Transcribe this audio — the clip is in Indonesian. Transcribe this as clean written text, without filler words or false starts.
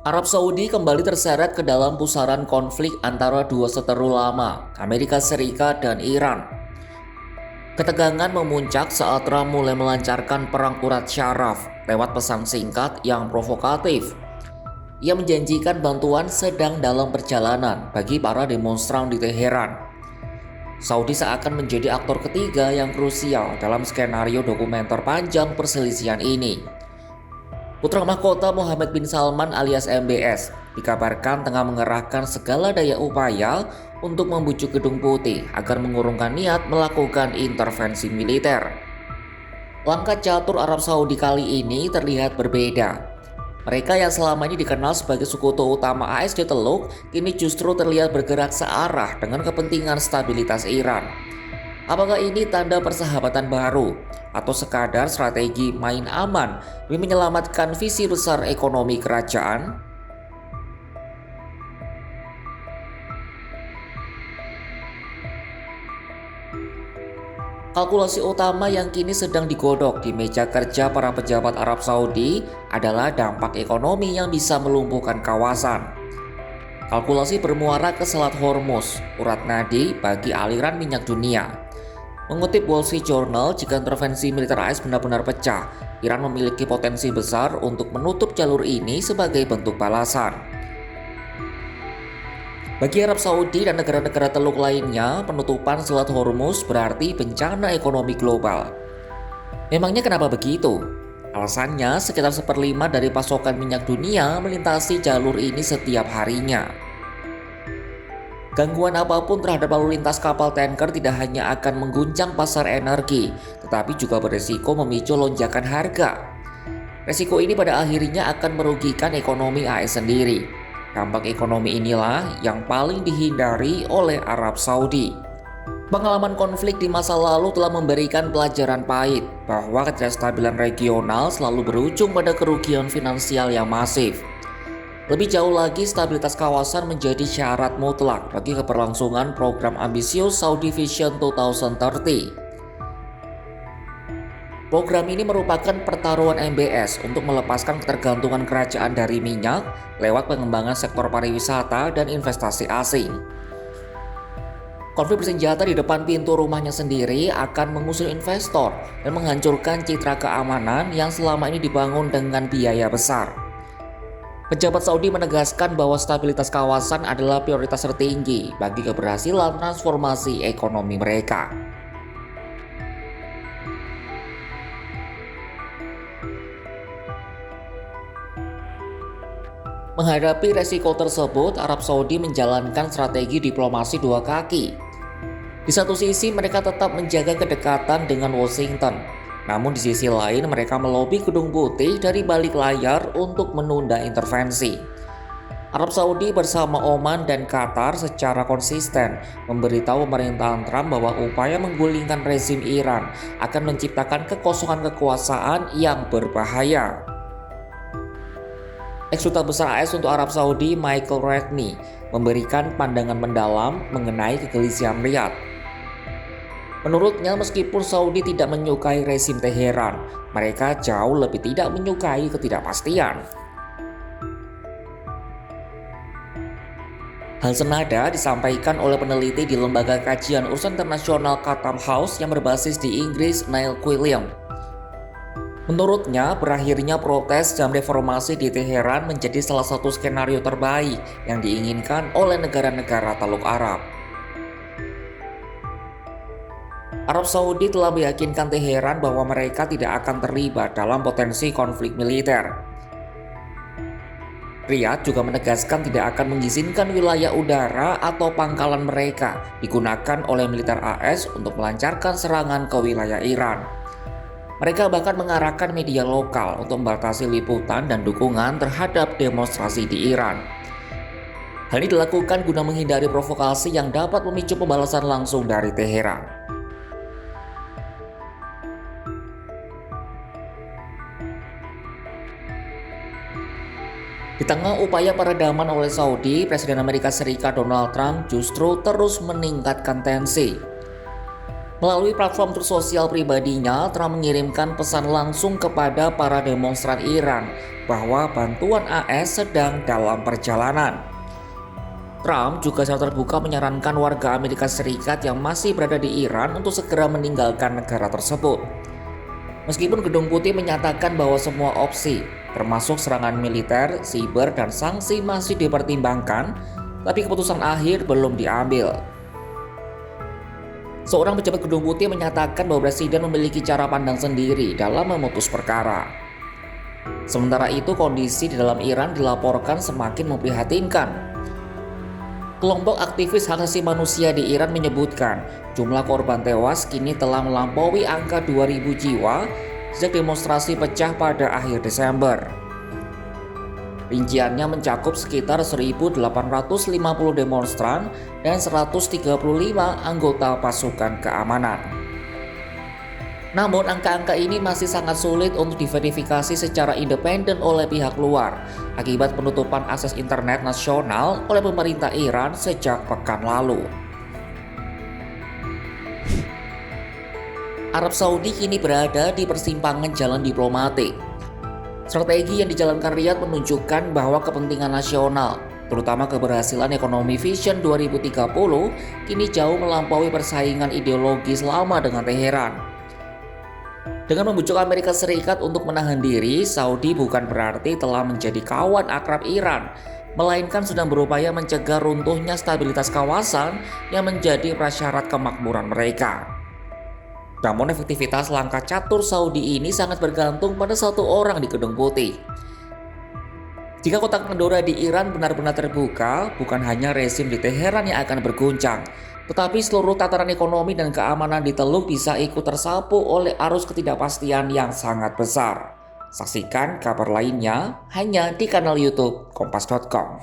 Arab Saudi kembali terseret ke dalam pusaran konflik antara dua seteru lama, Amerika Serikat dan Iran. Ketegangan memuncak saat Trump mulai melancarkan perang urat syaraf lewat pesan singkat yang provokatif. Ia menjanjikan bantuan sedang dalam perjalanan bagi para demonstran di Teheran. Saudi seakan menjadi aktor ketiga yang krusial dalam skenario dokumenter panjang perselisihan ini. Putra mahkota Mohammed bin Salman alias MBS dikabarkan tengah mengerahkan segala daya upaya untuk membujuk Gedung Putih agar mengurungkan niat melakukan intervensi militer. Langkah catur Arab Saudi kali ini terlihat berbeda. Mereka yang selama ini dikenal sebagai sekutu utama AS di Teluk, kini justru terlihat bergerak searah dengan kepentingan stabilitas Iran. Apakah ini tanda persahabatan baru atau sekadar strategi main aman demi menyelamatkan visi besar ekonomi kerajaan? Kalkulasi utama yang kini sedang digodok di meja kerja para pejabat Arab Saudi adalah dampak ekonomi yang bisa melumpuhkan kawasan. Kalkulasi bermuara ke Selat Hormuz, urat nadi bagi aliran minyak dunia. Mengutip Wall Street Journal, jika intervensi militer AS benar-benar pecah, Iran memiliki potensi besar untuk menutup jalur ini sebagai bentuk balasan. Bagi Arab Saudi dan negara-negara Teluk lainnya, penutupan Selat Hormuz berarti bencana ekonomi global. Memangnya kenapa begitu? Alasannya, sekitar 1/5 dari pasokan minyak dunia melintasi jalur ini setiap harinya. Gangguan apapun terhadap lalu lintas kapal tanker tidak hanya akan mengguncang pasar energi, tetapi juga berisiko memicu lonjakan harga. Resiko ini pada akhirnya akan merugikan ekonomi AS sendiri. Dampak ekonomi inilah yang paling dihindari oleh Arab Saudi. Pengalaman konflik di masa lalu telah memberikan pelajaran pahit bahwa ketidakstabilan regional selalu berujung pada kerugian finansial yang masif. Lebih jauh lagi, stabilitas kawasan menjadi syarat mutlak bagi keberlangsungan program ambisius Saudi Vision 2030. Program ini merupakan pertaruhan MBS untuk melepaskan ketergantungan kerajaan dari minyak lewat pengembangan sektor pariwisata dan investasi asing. Konflik bersenjata di depan pintu rumahnya sendiri akan mengusir investor dan menghancurkan citra keamanan yang selama ini dibangun dengan biaya besar. Pejabat Saudi menegaskan bahwa stabilitas kawasan adalah prioritas tertinggi bagi keberhasilan transformasi ekonomi mereka. Menghadapi resiko tersebut, Arab Saudi menjalankan strategi diplomasi dua kaki. Di satu sisi, mereka tetap menjaga kedekatan dengan Washington. Namun di sisi lain mereka melobi Gedung Putih dari balik layar untuk menunda intervensi. Arab Saudi bersama Oman dan Qatar secara konsisten memberitahu pemerintahan Trump bahwa upaya menggulingkan rezim Iran akan menciptakan kekosongan kekuasaan yang berbahaya. Ex-Duta Besar AS untuk Arab Saudi, Michael Redney, memberikan pandangan mendalam mengenai kegelisahan Riyadh. Menurutnya, meskipun Saudi tidak menyukai rezim Teheran, mereka jauh lebih tidak menyukai ketidakpastian. Hal senada disampaikan oleh peneliti di Lembaga Kajian Urusan Internasional Chatham House yang berbasis di Inggris, Neil Quilliam. Menurutnya, berakhirnya protes dan reformasi di Teheran menjadi salah satu skenario terbaik yang diinginkan oleh negara-negara Teluk Arab. Arab Saudi telah meyakinkan Teheran bahwa mereka tidak akan terlibat dalam potensi konflik militer. Riyadh juga menegaskan tidak akan mengizinkan wilayah udara atau pangkalan mereka digunakan oleh militer AS untuk melancarkan serangan ke wilayah Iran. Mereka bahkan mengarahkan media lokal untuk membatasi liputan dan dukungan terhadap demonstrasi di Iran. Hal ini dilakukan guna menghindari provokasi yang dapat memicu pembalasan langsung dari Teheran. Di tengah upaya peredaman oleh Saudi, Presiden Amerika Serikat Donald Trump justru terus meningkatkan tensi. Melalui platform Truth sosial pribadinya, Trump mengirimkan pesan langsung kepada para demonstran Iran bahwa bantuan AS sedang dalam perjalanan. Trump juga secara terbuka menyarankan warga Amerika Serikat yang masih berada di Iran untuk segera meninggalkan negara tersebut. Meskipun Gedung Putih menyatakan bahwa semua opsi, termasuk serangan militer, siber, dan sanksi masih dipertimbangkan, tapi keputusan akhir belum diambil. Seorang pejabat Gedung Putih menyatakan bahwa Presiden memiliki cara pandang sendiri dalam memutus perkara. Sementara itu, kondisi di dalam Iran dilaporkan semakin memprihatinkan. Kelompok aktivis hak asasi manusia di Iran menyebutkan jumlah korban tewas kini telah melampaui angka 2.000 jiwa sejak demonstrasi pecah pada akhir Desember. Rinciannya mencakup sekitar 1.850 demonstran dan 135 anggota pasukan keamanan. Namun angka-angka ini masih sangat sulit untuk diverifikasi secara independen oleh pihak luar akibat penutupan akses internet nasional oleh pemerintah Iran sejak pekan lalu. Arab Saudi kini berada di persimpangan jalan diplomatik. Strategi yang dijalankan Riyadh menunjukkan bahwa kepentingan nasional, terutama keberhasilan ekonomi Vision 2030, kini jauh melampaui persaingan ideologis lama dengan Teheran. Dengan membujuk Amerika Serikat untuk menahan diri, Saudi bukan berarti telah menjadi kawan akrab Iran, melainkan sedang berupaya mencegah runtuhnya stabilitas kawasan yang menjadi prasyarat kemakmuran mereka. Namun efektivitas langkah catur Saudi ini sangat bergantung pada satu orang di Gedung Putih. Jika kotak Pandora di Iran benar-benar terbuka, bukan hanya rezim di Teheran yang akan berguncang, tetapi seluruh tataran ekonomi dan keamanan di Teluk bisa ikut tersapu oleh arus ketidakpastian yang sangat besar. Saksikan kabar lainnya hanya di kanal YouTube Kompas.com.